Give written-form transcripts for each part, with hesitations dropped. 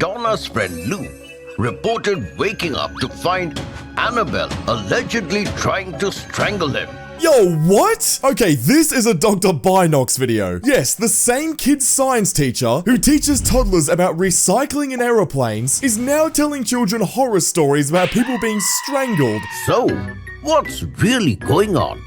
Donna's friend Lou reported waking up to find Annabelle allegedly trying to strangle him. Yo, what? Okay, this is a Dr. Binocs video. Yes, the same kid science teacher who teaches toddlers about recycling in aeroplanes is now telling children horror stories about people being strangled. So, what's really going on?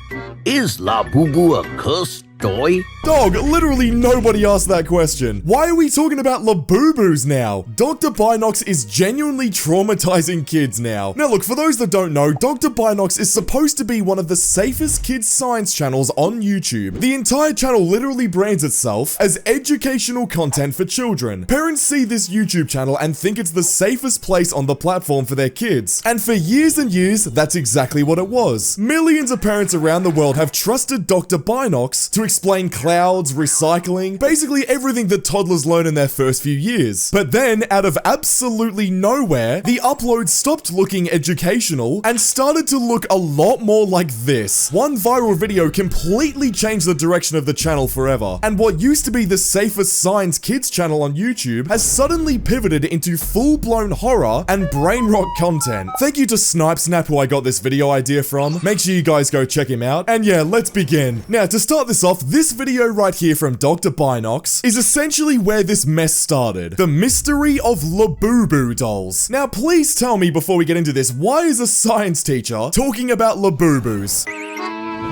Is Labubu a cursed toy? Dog, literally nobody asked that question. Why are we talking about Labubus now? Dr. Binocs is genuinely traumatizing kids now. Now look, for those that don't know, Dr. Binocs is supposed to be one of the safest kids science channels on YouTube. The entire channel literally brands itself as educational content for children. Parents see this YouTube channel and think it's the safest place on the platform for their kids. And for years and years, that's exactly what it was. Millions of parents around the world have trusted Dr. Binocs to explain clouds, recycling, basically everything that toddlers learn in their first few years. But then, out of absolutely nowhere, the uploads stopped looking educational and started to look a lot more like this. One viral video completely changed the direction of the channel forever, and what used to be the safest science kids channel on YouTube has suddenly pivoted into full-blown horror and brain rot content. Thank you to Snap, who I got this video idea from. Make sure you guys go check him out. And yeah, let's begin. Now, to start this off, this video right here from Dr. Binocs is essentially where this mess started. The mystery of Labubu dolls. Now, please tell me before we get into this, why is a science teacher talking about Labubus?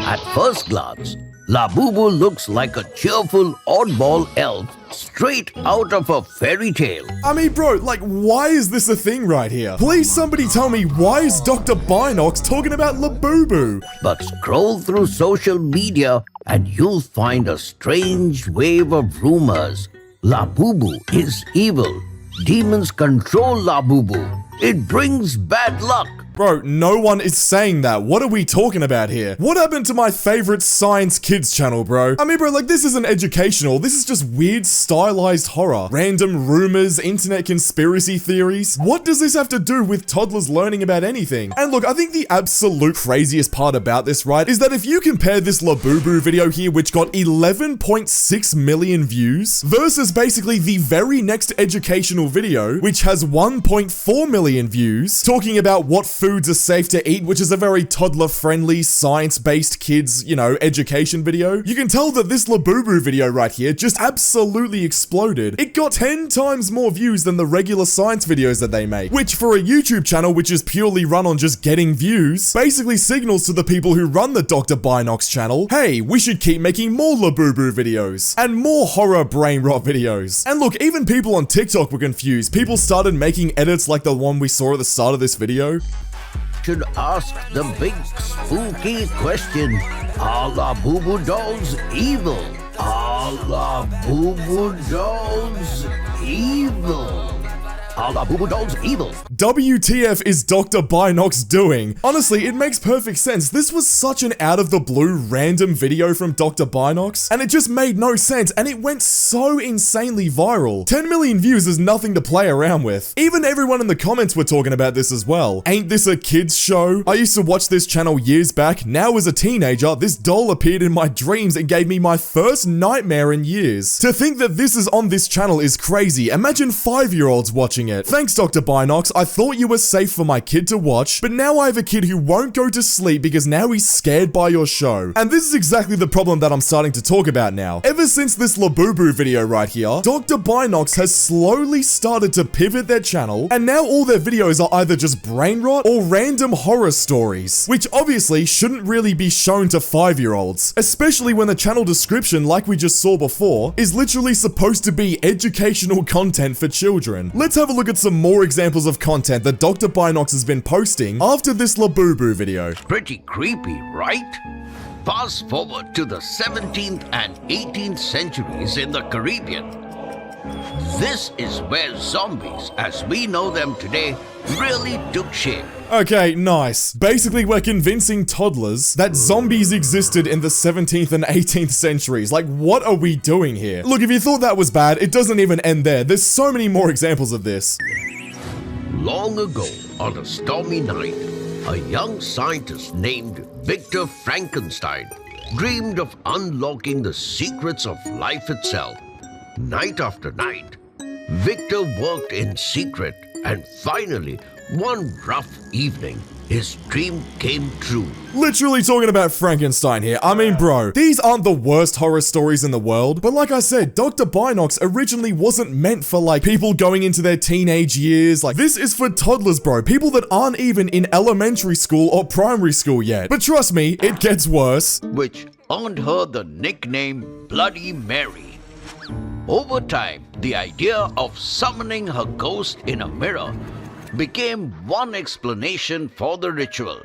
At first glance, Labubu looks like a cheerful oddball elf straight out of a fairy tale. I mean, bro, like, why is this a thing right here? Please somebody tell me, why is Dr. Binocs talking about Labubu? But scroll through social media and you'll find a strange wave of rumors. Labubu is evil. Demons control Labubu. It brings bad luck. Bro, no one is saying that. What are we talking about here? What happened to my favorite science kids channel, bro? I mean, bro, like, this isn't educational. This is just weird, stylized horror. Random rumors, internet conspiracy theories. What does this have to do with toddlers learning about anything? And look, I think the absolute craziest part about this, right, is that if you compare this Labubu video here, which got 11.6 million views, versus basically the very next educational video, which has 1.4 million views, talking about what foods are safe to eat, which is a very toddler-friendly, science-based kids, you know, education video. You can tell that this Labubu video right here just absolutely exploded. It got 10 times more views than the regular science videos that they make, which for a YouTube channel which is purely run on just getting views, basically signals to the people who run the Dr. Binocs channel, hey, we should keep making more Labubu videos, and more horror brain rot videos. And look, even people on TikTok were confused. People started making edits like the one we saw at the start of this video. Should ask the big spooky question. Are Labubu dolls evil? Are Labubu dolls evil? Are Labubu dolls evil? WTF is Dr. Binocs doing? Honestly, it makes perfect sense. This was such an out-of-the-blue random video from Dr. Binocs, and it just made no sense, and it went so insanely viral. 10 million views is nothing to play around with. Even everyone in the comments were talking about this as well. Ain't this a kid's show? I used to watch this channel years back. Now as a teenager, this doll appeared in my dreams and gave me my first nightmare in years. To think that this is on this channel is crazy. Imagine 5-year-olds watching it. Thanks, Dr. Binocs. I thought you were safe for my kid to watch, but now I have a kid who won't go to sleep because now he's scared by your show. And this is exactly the problem that I'm starting to talk about now. Ever since this Labubu video right here, Dr. Binocs has slowly started to pivot their channel, and now all their videos are either just brain rot or random horror stories, which obviously shouldn't really be shown to 5-year-olds, especially when the channel description, like we just saw before, is literally supposed to be educational content for children. Let's have a look at some more examples of content that Dr. Binocs has been posting after this Labubu video. Pretty creepy, right? Fast forward to the 17th and 18th centuries in the Caribbean. This is where zombies, as we know them today, really took shape. Okay, nice. Basically, we're convincing toddlers that zombies existed in the 17th and 18th centuries. Like, what are we doing here? Look, if you thought that was bad, it doesn't even end there. There's so many more examples of this. Long ago, on a stormy night, a young scientist named Victor Frankenstein dreamed of unlocking the secrets of life itself. Night after night, Victor worked in secret, and finally, one rough evening, his dream came true. Literally talking about Frankenstein here. I mean, bro, these aren't the worst horror stories in the world, but like I said, Dr. Binocs originally wasn't meant for, like, people going into their teenage years. Like, this is for toddlers, bro. People that aren't even in elementary school or primary school yet. But trust me, it gets worse. Which earned her the nickname Bloody Mary. Over time, the idea of summoning her ghost in a mirror became one explanation for the ritual.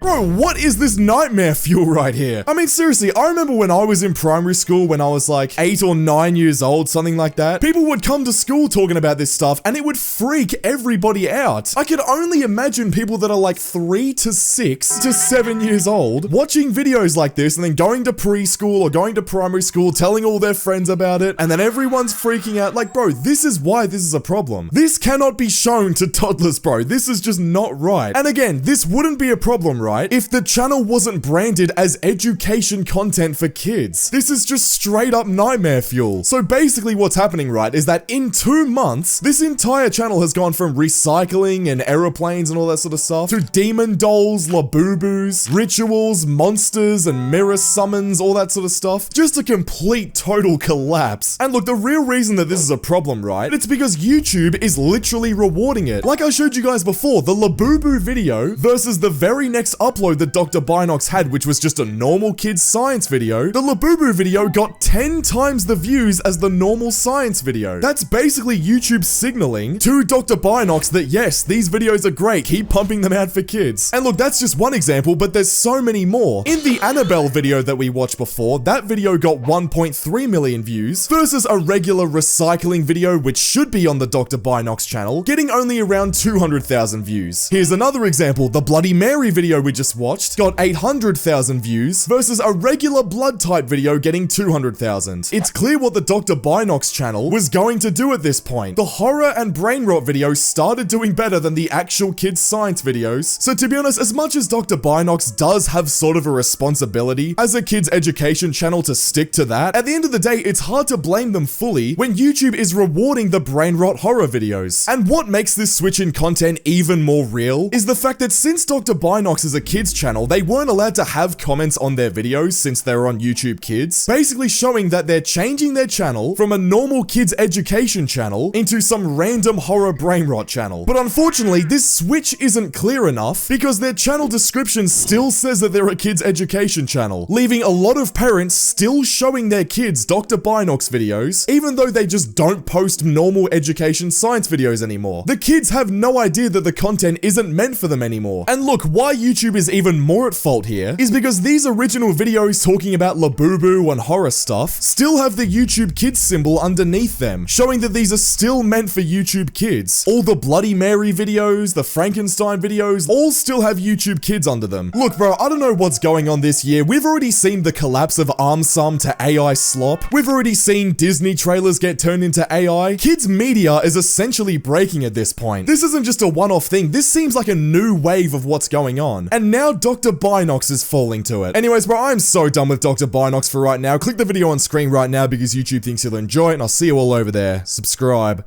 Bro, what is this nightmare fuel right here? I mean, seriously, I remember when I was in primary school, when I was like 8 or 9 years old, something like that. People would come to school talking about this stuff and it would freak everybody out. I could only imagine people that are like 3 to 6 to 7 years old watching videos like this and then going to preschool or going to primary school, telling all their friends about it, and then everyone's freaking out. Like, bro, this is why this is a problem. This cannot be shown to toddlers, bro. This is just not right. And again, this wouldn't be a problem, right, if the channel wasn't branded as education content for kids. This is just straight up nightmare fuel. So basically what's happening, right, is that in 2 months, this entire channel has gone from recycling and aeroplanes and all that sort of stuff to demon dolls, Labubus, rituals, monsters, and mirror summons, all that sort of stuff. Just a complete total collapse. And look, the real reason that this is a problem, right, it's because YouTube is literally rewarding it. Like I showed you guys before, the Labubu video versus the very next upload that Dr. Binocs had, which was just a normal kids science video, the Labubu video got 10 times the views as the normal science video. That's basically YouTube signaling to Dr. Binocs that yes, these videos are great, keep pumping them out for kids. And look, that's just one example, but there's so many more. In the Annabelle video that we watched before, that video got 1.3 million views versus a regular recycling video, which should be on the Dr. Binocs channel, getting only around 200,000 views. Here's another example, the Bloody Mary video we just watched got 800,000 views versus a regular blood type video getting 200,000. It's clear what the Dr. Binocs channel was going to do at this point. The horror and brain rot videos started doing better than the actual kids science videos. So to be honest, as much as Dr. Binocs does have sort of a responsibility as a kids education channel to stick to that, at the end of the day, it's hard to blame them fully when YouTube is rewarding the brain rot horror videos. And what makes this switch in content even more real is the fact that since Dr. Binocs is a kids channel, they weren't allowed to have comments on their videos since they're on YouTube Kids, basically showing that they're changing their channel from a normal kids education channel into some random horror brain rot channel. But unfortunately, this switch isn't clear enough because their channel description still says that they're a kids education channel, leaving a lot of parents still showing their kids Dr. Binocs videos, even though they just don't post normal education science videos anymore. The kids have no idea that the content isn't meant for them anymore. And look, why YouTube is even more at fault here is because these original videos talking about Labubu and horror stuff still have the YouTube Kids symbol underneath them, showing that these are still meant for YouTube Kids. All the Bloody Mary videos, the Frankenstein videos, all still have YouTube Kids under them. Look, bro, I don't know what's going on this year. We've already seen the collapse of ArmSum to AI slop. We've already seen Disney trailers get turned into AI. Kids media is essentially breaking at this point. This isn't just a one-off thing. This seems like a new wave of what's going on. And now Dr. Binocs is falling to it. Anyways, bro, I'm so done with Dr. Binocs for right now. Click the video on screen right now because YouTube thinks you'll enjoy it, and I'll see you all over there. Subscribe.